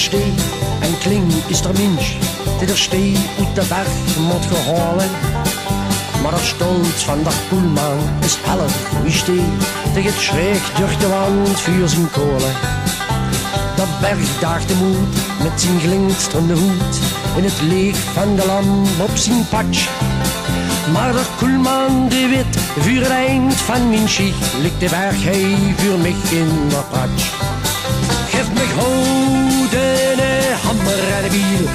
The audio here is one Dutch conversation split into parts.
stee en kling is er minch, die er stee uit de berg moet gehalen. Maar de stolz van de poelman is heller wie stee, die het schreeg door de wand vuur zijn kolen. De berg daagt de moed met zijn glinsterende hoed in het licht van de lamp op zijn patch. Maar de koelman die weet, vuur het eind van mijn schicht, ligt de berg hij voor mij in de patch. Geef me houden, hammer en een biel,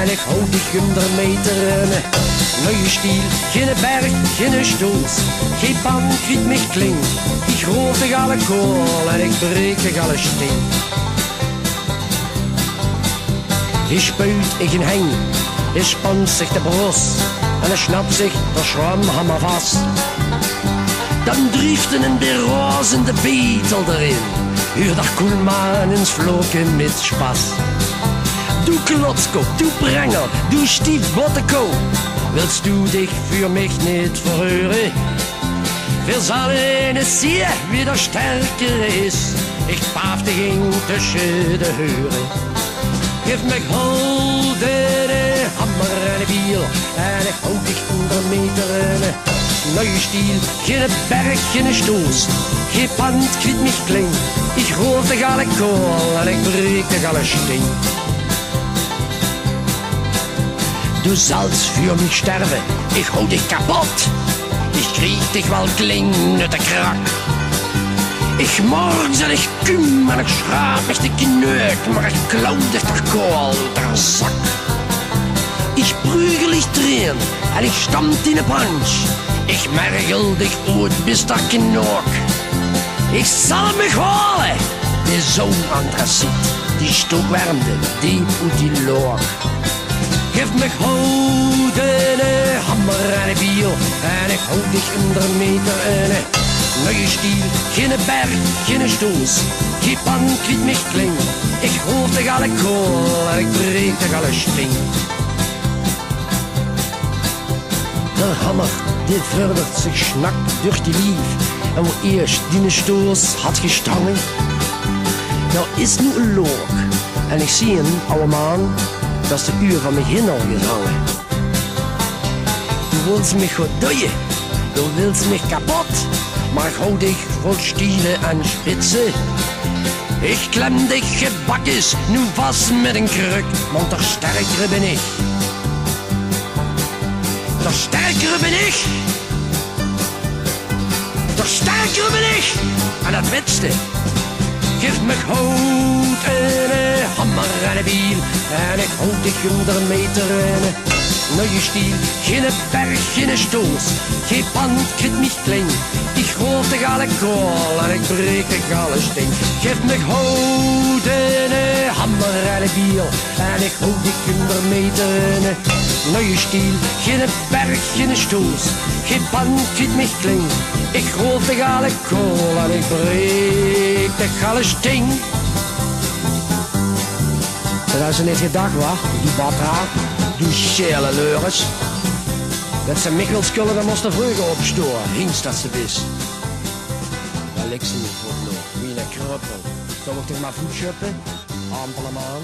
en ik houd die 100 meter en nieuwe stiel. Geen berg, geen stoot, geen band kwijt me kling. Ik roof de alle kool en ik breek de alle steen. Hij spuit in geen heng, hij spant zich de brost en hij snapt zich de schramhammer vast. Dan driften en de rozende beetel erin, huur de koelman ins vloken met spas. Du klotskop, du brenger, du stief bottenkoop, willst du dich für mich nicht verhören? Wir sollen es sehen, wie der Stärkere ist, ich darf dich in tussen de Hören. Geef me goldene hammer en een biel, en ik houd dich 100 meter en een nieuwe stiel. Geen berg, geen stoos, geen pand kwijt mich kling. Ik roof de alle kool en ik breek de alle steen. Du sollst für mich sterben, ich hau dich kaputt. Ich krieg dich wel kling uit de krak. Ich morgens en ich küm en ik schraap mich de kneuk, maar ich klau dich der kool der Sack. Ich prügel dich drin en ich stammt in de punch. Ich mergel dich uit bis der Knock. Ich soll mich holen, die Zoon Anthrazit, die Stookwärmde, die und die Lok. Geef me houden, hammer en een biel, en ik houd dich 100 meter en een nieuwe stiel. Geen berg, geen stoos, geen pand kwijt mich kling. Ik roof dich alle kool en ik breek dich alle steen. De hammer, die vordert zich schnakt durch die lief, en wo eerst die stoos had gestangen. Nou is nu een look, en ik zie een oude man, dat is de uur van mij hin al gehangen. Du willst mich goed doeien, du willst mich kaputt, maar ik hou dich vol stielen en spitsen. Ik klem dich gebakkes, nu vast met een kruk, want der sterkere ben ik. Der sterkere ben ik. Der sterkere ben ik. En het wetste. Geef me hout en een hammer en een biel, en ik houd dich 100 meter en een nieuwe stiel. Geen berg, geen stoos, geen pand kwijt mich kling. Ik roof dich alle kool en ik breek dich alle steen. Geef me hout en een hammer en een biel, en ik houd dich 100 meter en een nieuwe stiel. Geen berg, geen stoos, geen pand kwijt mich kling. Ik roof dich alle kool en ik breek dich alle steen. Dat is net gedacht, wa? Die batra, die schele leuris. Dat ze Michelskullen, dan moest er vroeger opstoren, hinst dat ze wist. Daar ligt ze niet voor nog, wie een kruppel. Zal ik toch maar voetschuppen? Ampele man.